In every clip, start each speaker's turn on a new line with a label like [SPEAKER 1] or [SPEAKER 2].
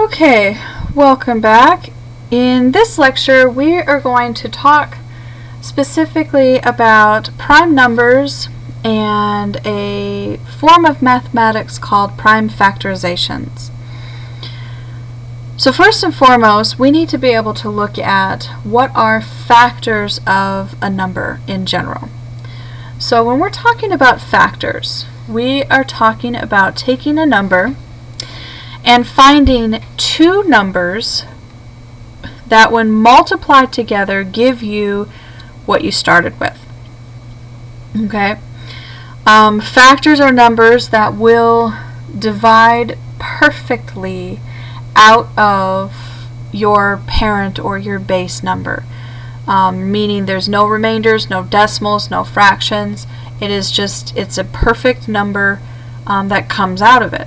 [SPEAKER 1] Okay, welcome back. In this lecture, we are going to talk specifically about prime numbers and a form of mathematics called prime factorizations. So first and foremost, we need to be able to look at what are factors of a number in general. So when we're talking about factors, we are talking about taking a number and finding two numbers that when multiplied together give you what you started with. Okay? Factors are numbers that will divide perfectly out of your parent or your base number, meaning there's no remainders, no decimals, no fractions. It's a perfect number that comes out of it.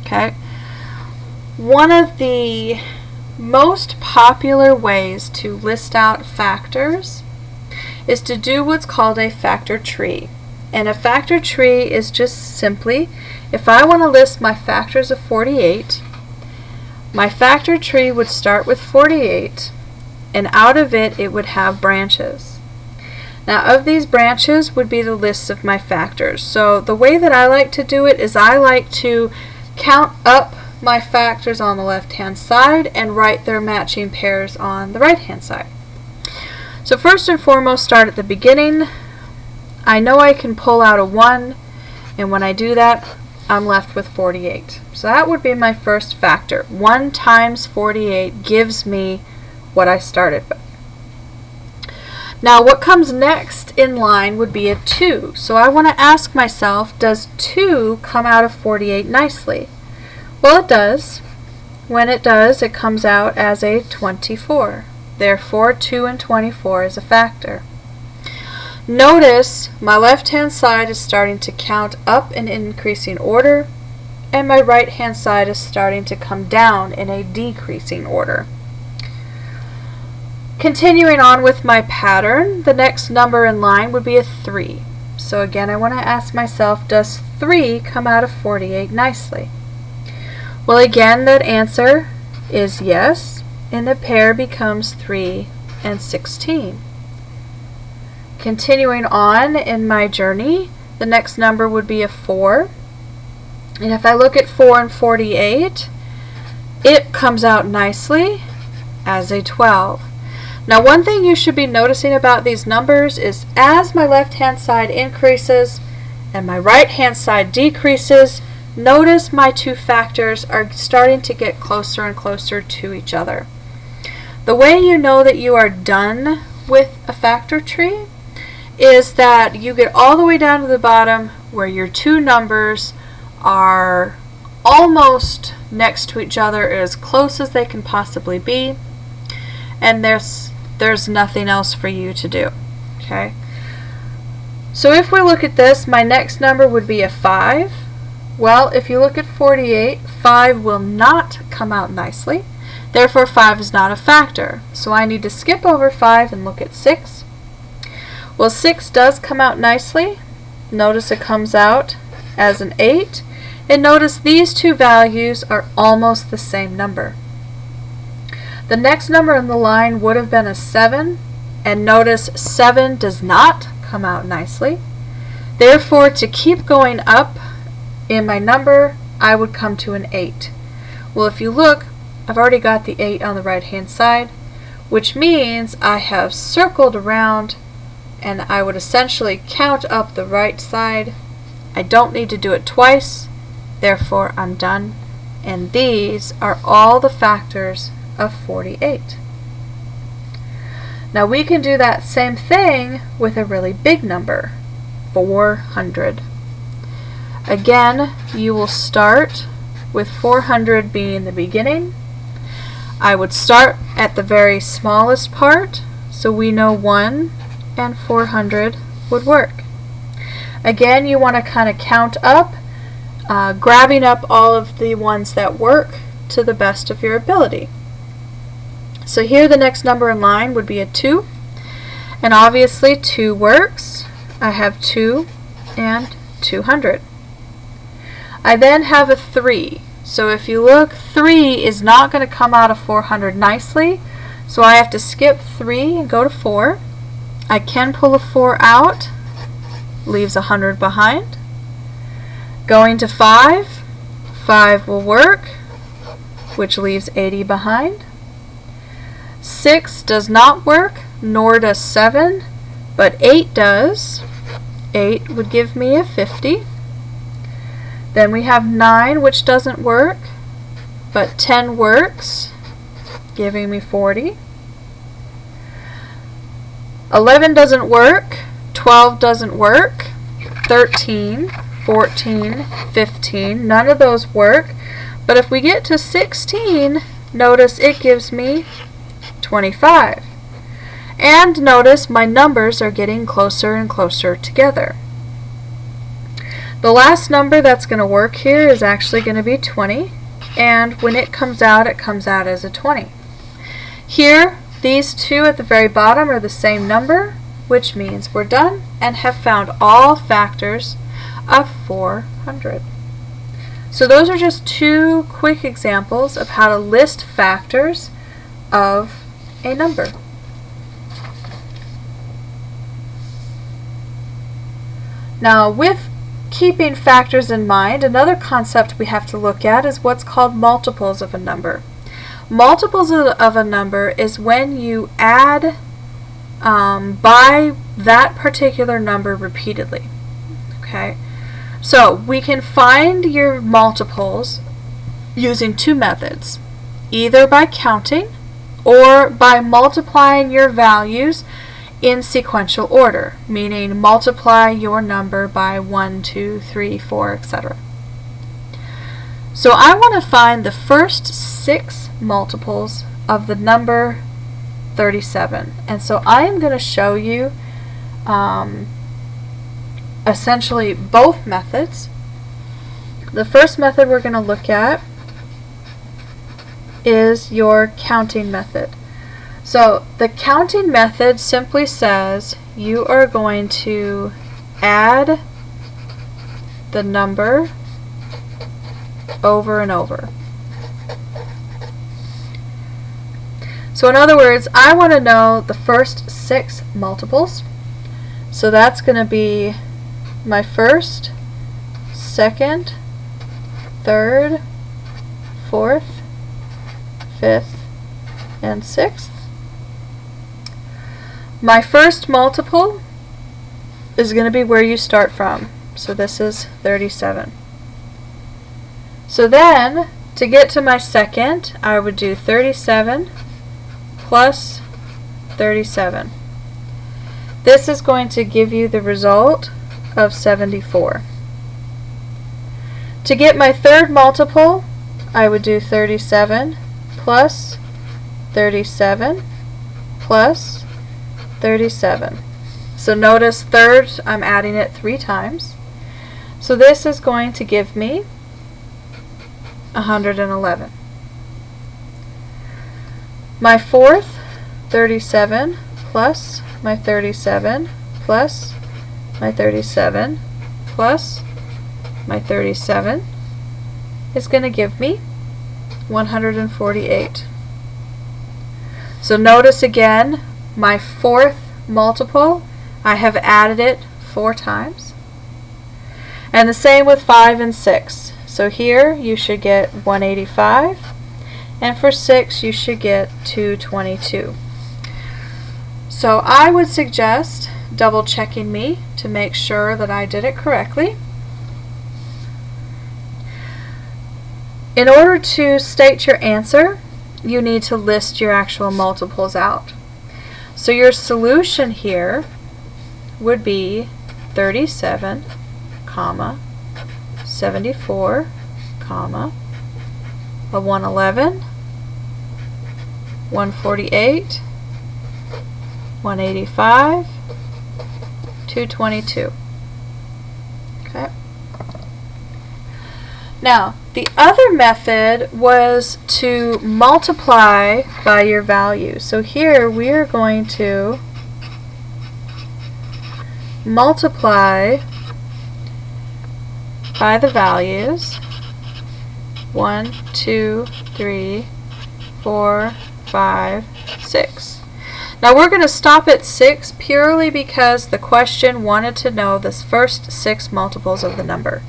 [SPEAKER 1] Okay? One of the most popular ways to list out factors is to do what's called a factor tree. And a factor tree is just simply, if I want to list my factors of 48, my factor tree would start with 48, and out of it, it would have branches. Now, of these branches would be the lists of my factors. So the way that I like to do it is I like to count up my factors on the left-hand side and write their matching pairs on the right-hand side. So first and foremost, start at the beginning. I know I can pull out a 1, and when I do that, I'm left with 48. So that would be my first factor. 1 times 48 gives me what I started with. Now what comes next in line would be a 2. So I want to ask myself, does 2 come out of 48 nicely? Well, it does. When it does, it comes out as a 24. Therefore, 2 and 24 is a factor. Notice my left-hand side is starting to count up in increasing order, and my right-hand side is starting to come down in a decreasing order. Continuing on with my pattern, the next number in line would be a 3. So again, I want to ask myself, does 3 come out of 48 nicely? Well, again, that answer is yes, and the pair becomes 3 and 16. Continuing on in my journey, the next number would be a 4. And if I look at 4 and 48, it comes out nicely as a 12. Now, one thing you should be noticing about these numbers is as my left-hand side increases and my right-hand side decreases, notice my two factors are starting to get closer and closer to each other. The way you know that you are done with a factor tree is that you get all the way down to the bottom where your two numbers are almost next to each other, as close as they can possibly be, and there's nothing else for you to do. Okay? So if we look at this, my next number would be a 5. Well, if you look at 48, 5 will not come out nicely. Therefore, 5 is not a factor. So I need to skip over 5 and look at 6. Well, 6 does come out nicely. Notice it comes out as an 8. And notice these two values are almost the same number. The next number in the line would have been a 7. And notice 7 does not come out nicely. Therefore, to keep going up in my number, I would come to an 8. Well, if you look, I've already got the 8 on the right-hand side, which means I have circled around, and I would essentially count up the right side. I don't need to do it twice, therefore I'm done. And these are all the factors of 48. Now we can do that same thing with a really big number, 400. Again, you will start with 400 being the beginning. I would start at the very smallest part, so we know 1 and 400 would work. Again, you want to kind of count up, grabbing up all of the ones that work to the best of your ability. So here the next number in line would be a 2, and obviously 2 works. I have 2 and 200. I then have a 3. So if you look, 3 is not going to come out of 400 nicely. So I have to skip 3 and go to 4. I can pull a 4 out, leaves 100 behind. Going to 5, 5 will work, which leaves 80 behind. 6 does not work, nor does 7, but 8 does. 8 would give me a 50. Then we have 9, which doesn't work, but 10 works, giving me 40. 11 doesn't work, 12 doesn't work, 13, 14, 15, none of those work. But if we get to 16, notice it gives me 25. And notice my numbers are getting closer and closer together. The last number that's going to work here is actually going to be 20, and when it comes out as a 20. Here, these two at the very bottom are the same number, which means we're done and have found all factors of 400. So those are just two quick examples of how to list factors of a number. Now, with keeping factors in mind, another concept we have to look at is what's called multiples of a number. Multiples of a number is when you add by that particular number repeatedly. Okay, so we can find your multiples using two methods, either by counting or by multiplying your values in sequential order, meaning multiply your number by 1, 2, 3, 4, etc. So I want to find the first 6 multiples of the number 37. And so I am going to show you essentially both methods. The first method we're going to look at is your counting method. So the counting method simply says you are going to add the number over and over. So in other words, I want to know the first 6 multiples. So that's going to be my first, second, third, fourth, fifth, and sixth. My first multiple is going to be where you start from. So this is 37. So then, to get to my second, I would do 37 plus 37. This is going to give you the result of 74. To get my third multiple, I would do 37 plus 37 plus 37. So notice third, I'm adding it 3 times. So this is going to give me 111. My fourth, 37 plus my 37 plus my 37 plus my 37 is going to give me 148. So notice again, my fourth multiple, I have added it 4 times. And the same with 5 and 6. So here you should get 185, and for 6 you should get 222. So I would suggest double checking me to make sure that I did it correctly. In order to state your answer, you need to list your actual multiples out. So your solution here would be 37, comma, 74, comma, a 111, 148, 185, 222. Okay. Now, the other method was to multiply by your value. So here we are going to multiply by the values 1, 2, 3, 4, 5, 6. Now we're going to stop at 6 purely because the question wanted to know the first 6 multiples of the number.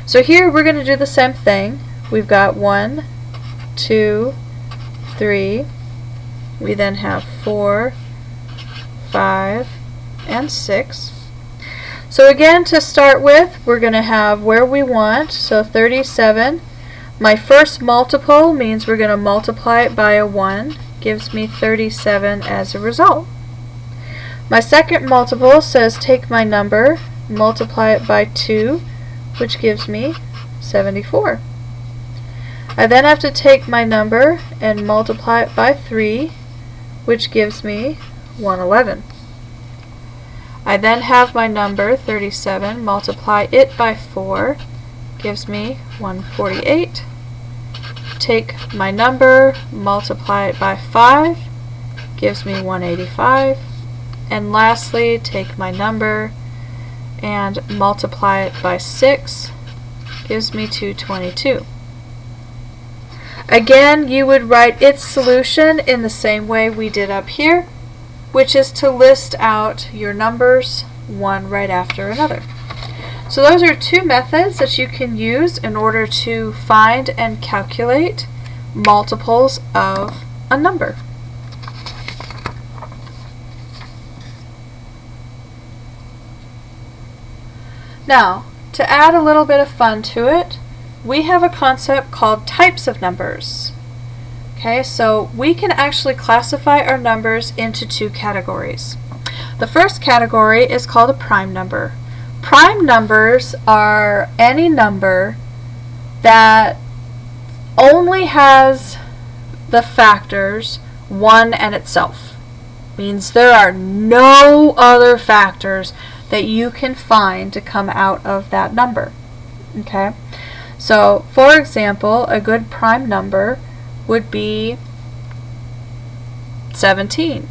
[SPEAKER 1] So here we're going to do the same thing. We've got 1, 2, 3. We then have 4, 5, and 6. So again, to start with, we're going to have where we want, so 37. My first multiple means we're going to multiply it by a 1. Gives me 37 as a result. My second multiple says take my number, multiply it by 2, which gives me 74. I then have to take my number and multiply it by 3, which gives me 111. I then have my number 37, multiply it by 4, gives me 148. Take my number, multiply it by 5, gives me 185. And lastly, take my number and multiply it by 6, gives me 222. Again, you would write its solution in the same way we did up here, which is to list out your numbers one right after another. So those are two methods that you can use in order to find and calculate multiples of a number. Now, to add a little bit of fun to it, we have a concept called types of numbers. Okay, so we can actually classify our numbers into two categories. The first category is called a prime number. Prime numbers are any number that only has the factors 1 and itself. Means there are no other factors that you can find to come out of that number. Okay? So, for example, a good prime number would be 17.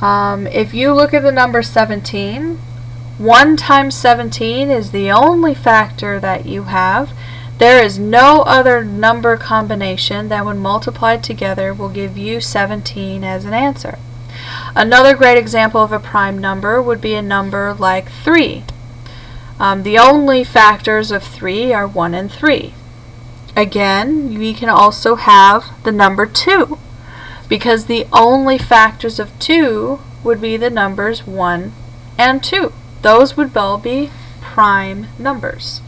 [SPEAKER 1] If you look at the number 17, 1 times 17 is the only factor that you have. There is no other number combination that when multiplied together will give you 17 as an answer. Another great example of a prime number would be a number like 3. The only factors of 3 are 1 and 3. Again, we can also have the number 2, because the only factors of 2 would be the numbers 1 and 2. Those would all be prime numbers.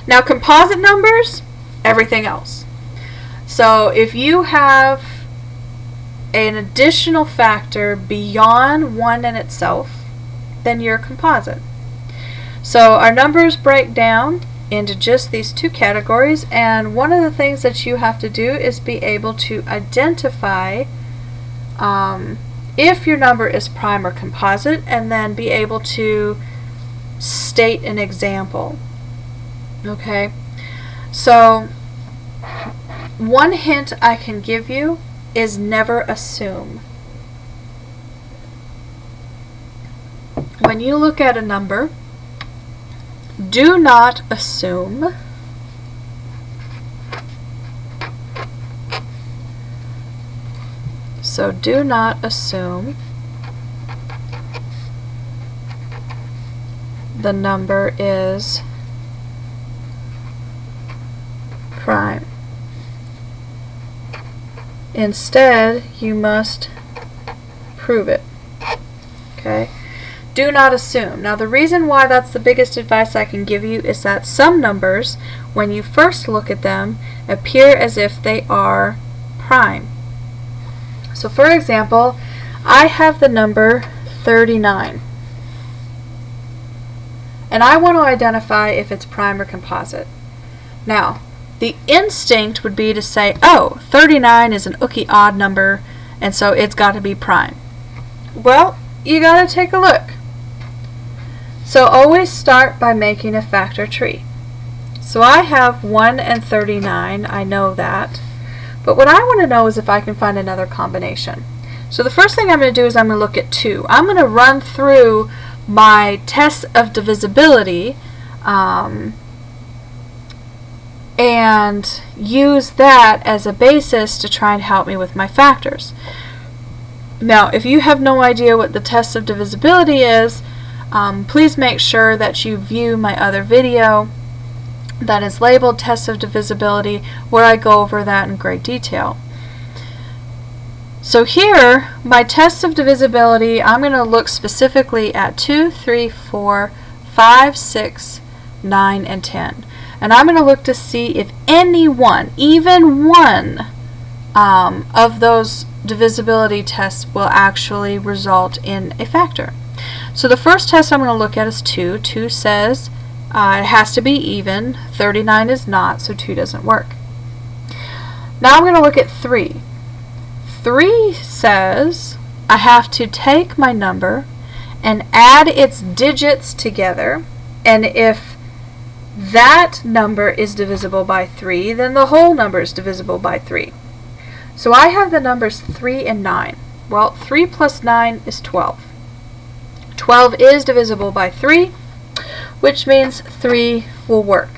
[SPEAKER 1] Now, composite numbers, everything else. So if you have an additional factor beyond 1 in itself, then you're composite. So our numbers break down into just these two categories, and one of the things that you have to do is be able to identify if your number is prime or composite, and then be able to state an example. Okay, so one hint I can give you is never assume. When you look at a number, do not assume do not assume the number is prime. Instead, you must prove it. Okay? Do not assume. Now, the reason why that's the biggest advice I can give you is that some numbers, when you first look at them, appear as if they are prime. So, for example, I have the number 39. And I want to identify if it's prime or composite. Now, the instinct would be to say, oh, 39 is an ookie odd number, and so it's got to be prime. Well, you got to take a look. So always start by making a factor tree. So I have 1 and 39, I know that. But what I want to know is if I can find another combination. So the first thing I'm going to do is I'm going to look at 2. I'm going to run through my test of divisibility, and and use that as a basis to try and help me with my factors. Now, if you have no idea what the test of divisibility is, please make sure that you view my other video that is labeled Test of Divisibility, where I go over that in great detail. So here, my test of divisibility, I'm going to look specifically at 2, 3, 4, 5, 6, 9, and 10. And I'm going to look to see if any one, even one, of those divisibility tests will actually result in a factor. So the first test I'm going to look at is 2. 2 says it has to be even. 39 is not, so 2 doesn't work. Now I'm going to look at 3. 3 says I have to take my number and add its digits together, and if that number is divisible by 3, then the whole number is divisible by 3. So I have the numbers 3 and 9. Well, 3 plus 9 is 12. 12 is divisible by 3, which means 3 will work.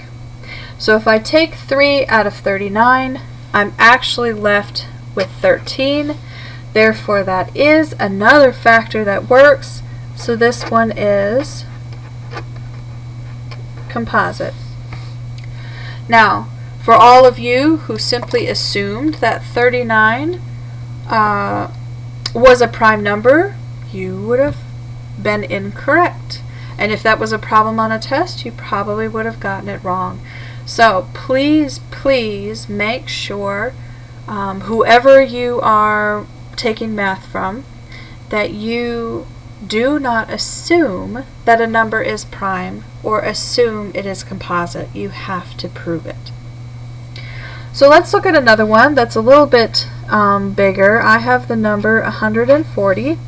[SPEAKER 1] So if I take 3 out of 39, I'm actually left with 13. Therefore, that is another factor that works. So this one is composite. Now, for all of you who simply assumed that 39 was a prime number, you would have been incorrect. And if that was a problem on a test, you probably would have gotten it wrong. So please, please make sure, whoever you are taking math from, that you do not assume that a number is prime or assume it is composite. You have to prove it. So let's look at another one that's a little bit bigger. I have the number 140.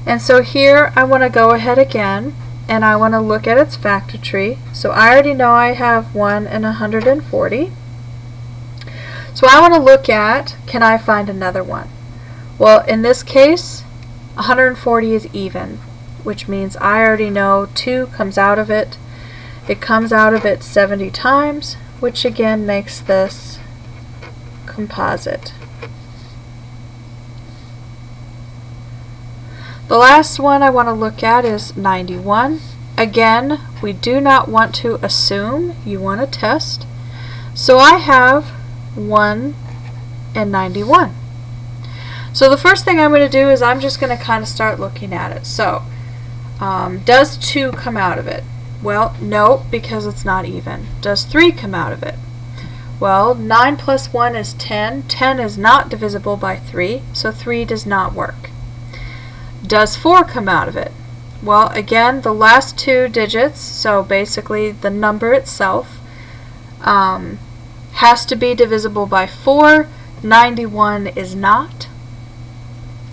[SPEAKER 1] And so here I want to go ahead again and I want to look at its factor tree. So I already know I have 1 and 140. So I want to look at, can I find another one? Well, in this case, 140 is even, which means I already know 2 comes out of it. It comes out of it 70 times, which again makes this composite. The last one I want to look at is 91. Again, we do not want to assume, you want to test. So I have 1 and 91. So the first thing I'm going to do is I'm just going to kind of start looking at it. So, does 2 come out of it? Well, no, because it's not even. Does 3 come out of it? Well, 9 plus 1 is 10. 10 is not divisible by 3, so 3 does not work. Does 4 come out of it? Well, again, the last 2 digits, so basically the number itself, has to be divisible by 4. 91 is not.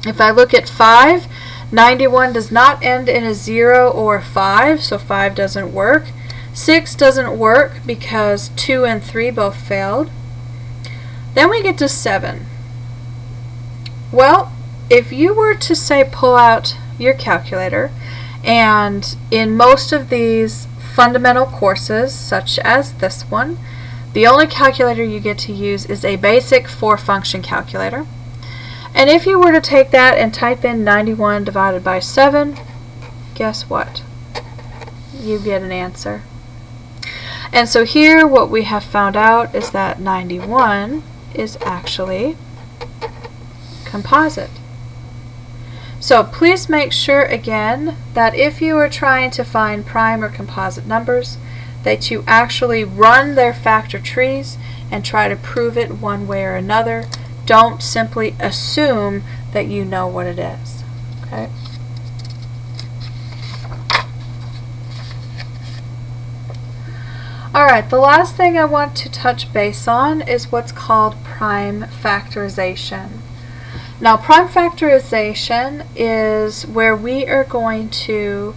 [SPEAKER 1] If I look at 5, 91 does not end in a 0 or 5, so 5 doesn't work. 6 doesn't work because 2 and 3 both failed. Then we get to 7. Well, if you were to say pull out your calculator, and in most of these fundamental courses, such as this one, the only calculator you get to use is a basic 4-function calculator. And if you were to take that and type in 91 divided by 7, guess what? You get an answer. And so here what we have found out is that 91 is actually composite. So please make sure again that if you are trying to find prime or composite numbers, that you actually run their factor trees and try to prove it one way or another. Don't simply assume that you know what it is. Okay? Alright, the last thing I want to touch base on is what's called prime factorization. Now, prime factorization is where we are going to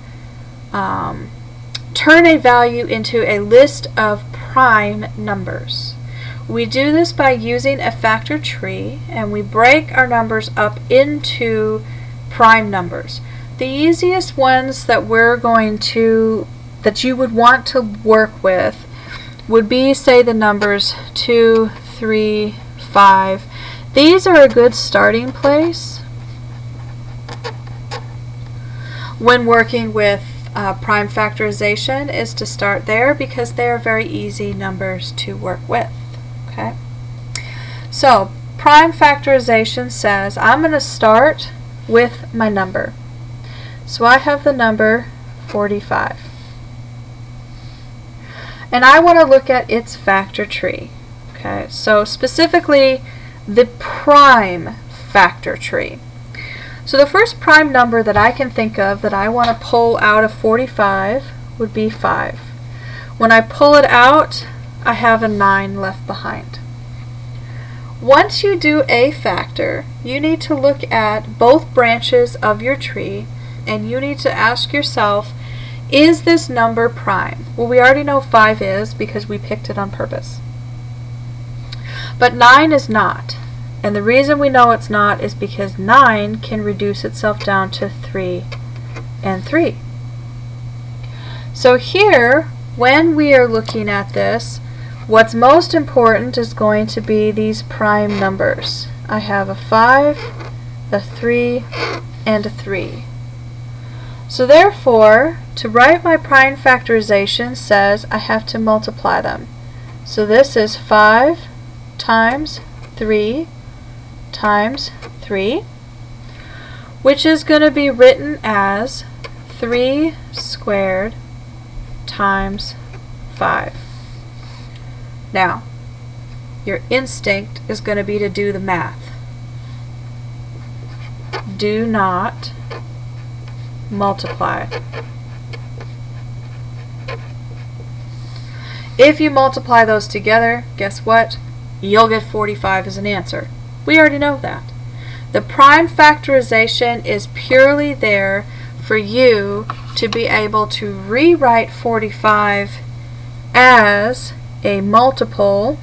[SPEAKER 1] turn a value into a list of prime numbers. We do this by using a factor tree, and we break our numbers up into prime numbers. The easiest ones that you would want to work with would be, say, the numbers 2, 3, 5. These are a good starting place when working with prime factorization, is to start there because they are very easy numbers to work with. Okay? So prime factorization says I'm going to start with my number. So I have the number 45. And I want to look at its factor tree. Okay, so specifically the prime factor tree. So the first prime number that I can think of that I want to pull out of 45 would be 5. When I pull it out, I have a 9 left behind. Once you do a factor, you need to look at both branches of your tree and you need to ask yourself, is this number prime? Well, we already know 5 is because we picked it on purpose. But 9 is not. And the reason we know it's not is because 9 can reduce itself down to 3 and 3. So here, when we are looking at this, what's most important is going to be these prime numbers. I have a 5, a 3, and a 3. So therefore, to write my prime factorization says I have to multiply them. So this is 5 times 3 times 3, which is going to be written as 3 squared times 5. Now, your instinct is going to be to do the math. Do not multiply. If you multiply those together, guess what? You'll get 45 as an answer. We already know that. The prime factorization is purely there for you to be able to rewrite 45 as a multiple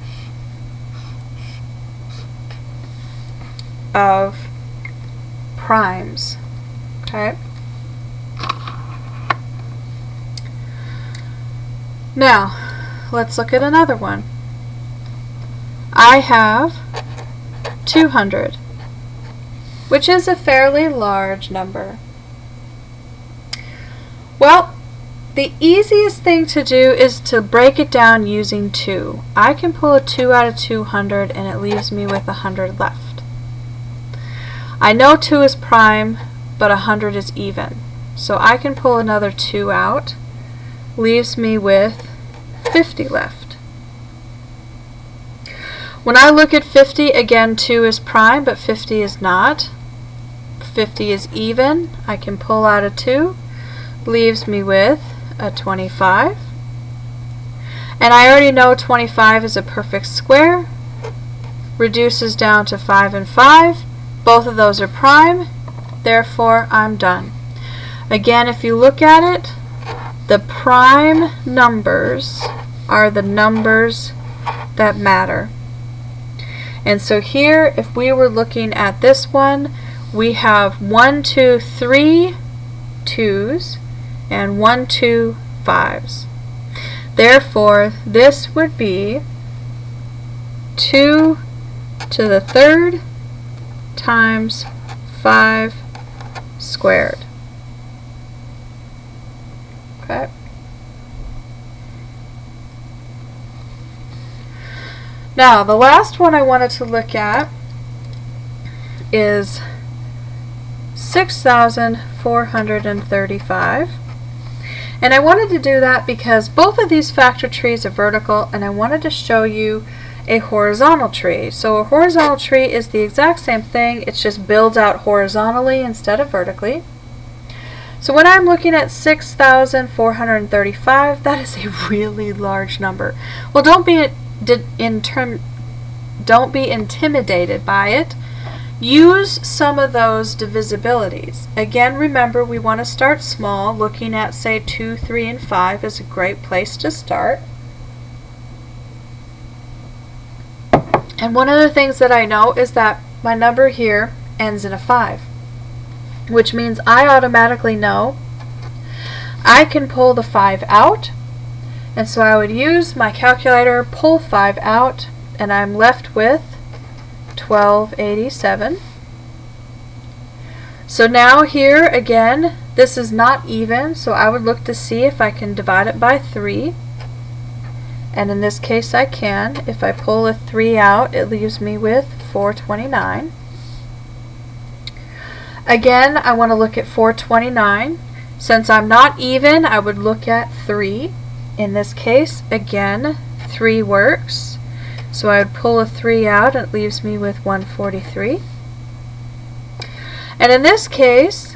[SPEAKER 1] of primes. Okay? Now, let's look at another one. I have 200, which is a fairly large number. Well, the easiest thing to do is to break it down using 2. I can pull a 2 out of 200 and it leaves me with 100 left. I know 2 is prime, but 100 is even. So I can pull another 2 out, leaves me with 50 left. When I look at 50, again 2 is prime, but 50 is not. 50 is even. I can pull out a 2, leaves me with a 25. And I already know 25 is a perfect square. Reduces down to 5 and 5. Both of those are prime. Therefore, I'm done. Again, if you look at it, the prime numbers are the numbers that matter. And so here, if we were looking at this one, we have 1, 2, 3 2's and 1, 2, 5's. Therefore, this would be 2 to the third times 5 squared. Okay. Now, the last one I wanted to look at is 6,435. And I wanted to do that because both of these factor trees are vertical, and I wanted to show you a horizontal tree. So a horizontal tree is the exact same thing, it just builds out horizontally instead of vertically. So when I'm looking at 6,435, that is a really large number. Well, don't be intimidated by it. Use some of those divisibilities. Again, remember, we want to start small. Looking at, say, 2, 3, and 5 is a great place to start. And one of the things that I know is that my number here ends in a 5, which means I automatically know I can pull the 5 out, And so I would use my calculator, pull 5 out, and I'm left with 1287. So now here again, this is not even, so I would look to see if I can divide it by 3. And in this case I can. If I pull a 3 out, it leaves me with 429. Again, I want to look at 429. Since I'm not even, I would look at 3. In this case, again, 3 works. So I would pull a 3 out, and it leaves me with 143. And in this case,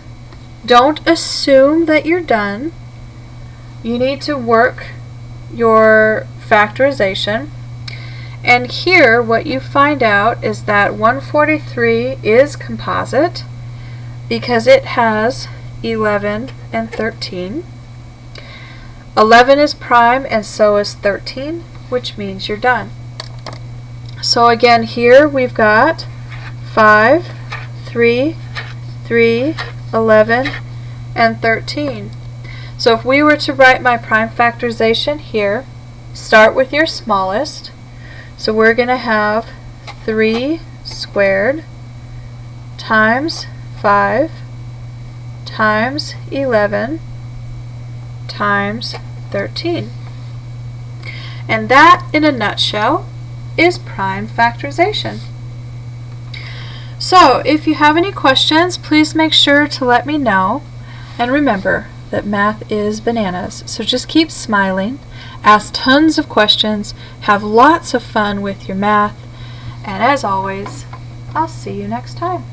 [SPEAKER 1] don't assume that you're done. You need to work your factorization. And here, what you find out is that 143 is composite because it has 11 and 13. 11 is prime and so is 13, which means you're done. So again, here we've got 5, 3, 3, 11, and 13. So if we were to write my prime factorization here, start with your smallest. So we're going to have 3 squared times 5 times 11 times 13. And that, in a nutshell, is prime factorization. So, if you have any questions, please make sure to let me know. And remember that math is bananas. So just keep smiling, ask tons of questions, have lots of fun with your math, and as always, I'll see you next time.